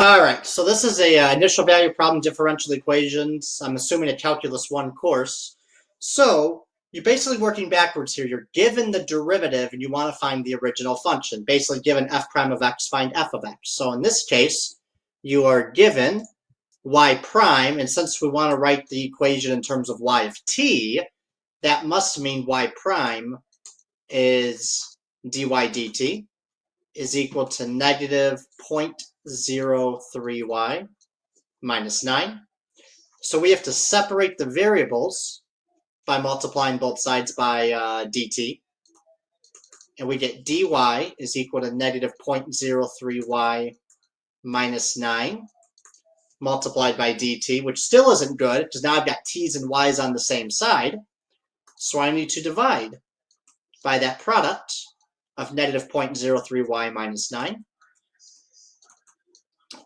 All right, so this is a initial value problem differential equations. I'm assuming a Calculus 1 course. So you're basically working backwards here. You're given the derivative and you want to find the original function. Basically given f prime of x, find f of x. So in this case, you are given y prime, and since we want to write the equation in terms of y of t, that must mean y prime is dy dt is equal to negative 0.03y minus 9. So we have to separate the variables by multiplying both sides by dt. And we get dy is equal to negative 0.03y minus 9 multiplied by dt, which still isn't good because now I've got t's and y's on the same side. So I need to divide by that product of negative 0.03y minus 9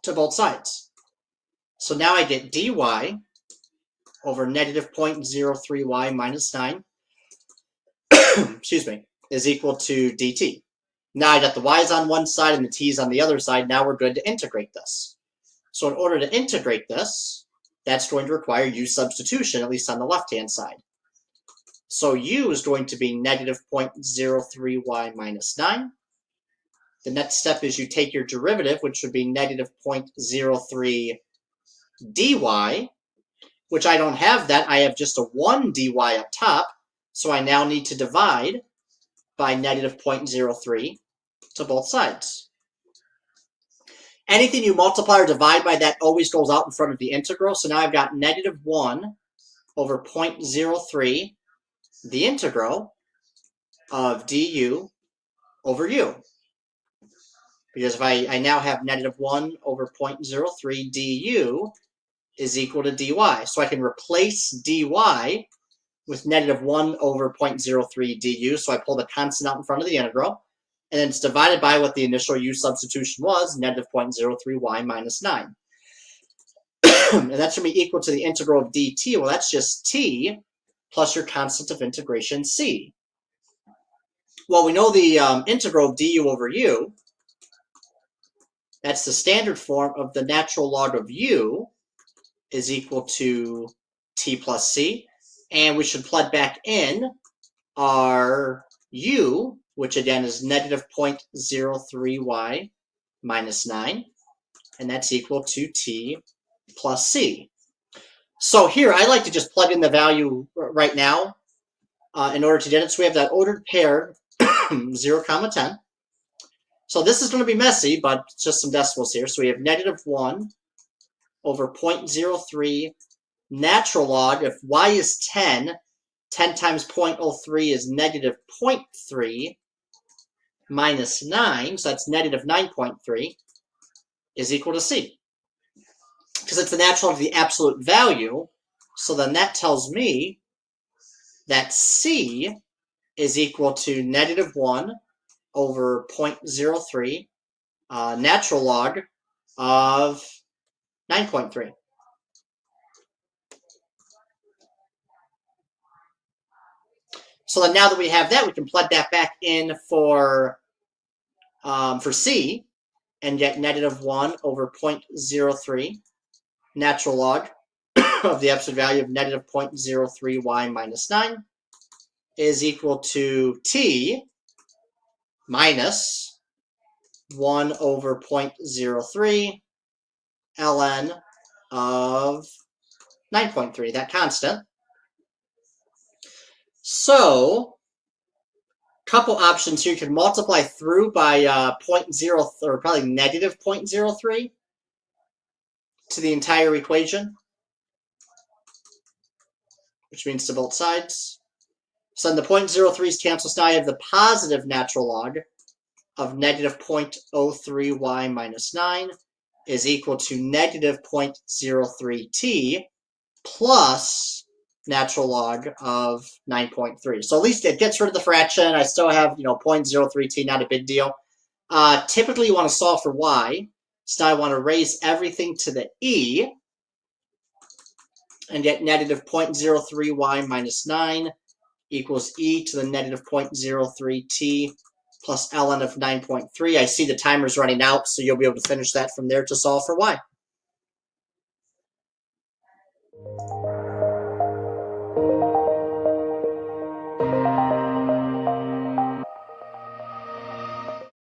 to both sides. So now I get dy over negative 0.03y minus 9 excuse me, is equal to dt. Now I got the y's on one side and the t's on the other side. Now we're good to integrate this. So in order to integrate this, that's going to require u substitution, at least on the left-hand side. So u is going to be negative 0.03y minus 9. The next step is you take your derivative, which would be negative 0.03 dy, which I don't have that. I have just a 1 dy up top. So I now need to divide by negative 0.03 to both sides. Anything you multiply or divide by, that always goes out in front of the integral. So now I've got negative 1 over 0.03, the integral of du over u. Because if I now have negative 1 over 0.03 du is equal to dy. So I can replace dy with negative 1 over 0.03 du. So I pull the constant out in front of the integral. And then it's divided by what the initial u substitution was, negative 0.03y minus 9. And that's going to be equal to the integral of dt. Well, that's just t plus your constant of integration c. Well, we know the integral of du over u. That's the standard form of the natural log of u is equal to t plus c. And we should plug back in our u, which again is negative 0.03y minus 9. And that's equal to t plus c. So here, I like to just plug in the value right now in order to get it. So we have that ordered pair, 0, 10. So this is going to be messy, but it's just some decimals here. So we have negative 1 over 0.03 natural log. If y is 10, 10 times 0.03 is negative 0.3 minus 9. So that's negative 9.3 is equal to c. Because it's the natural of the absolute value. So then that tells me that c is equal to negative 1 over 0.03 natural log of 9.3. So then now that we have that, we can plug that back in for c and get negative 1 over 0.03 natural log of the absolute value of negative 0.03y minus 9 is equal to t minus 1 over 0.03 ln of 9.3, that constant. So, couple options here. You can multiply through by 0.0, or probably negative 0.03 to the entire equation, which means to both sides. So then the 0.03's cancel. So now I have the positive natural log of negative 0.03y minus 9 is equal to negative 0.03t plus natural log of 9.3. So at least it gets rid of the fraction. I still have, 0.03t, not a big deal. Typically you want to solve for y. So now I want to raise everything to the e and get negative 0.03y minus 9 equals e to the negative 0.03t plus ln of 9.3. I see the timer's running out, so you'll be able to finish that from there to solve for y.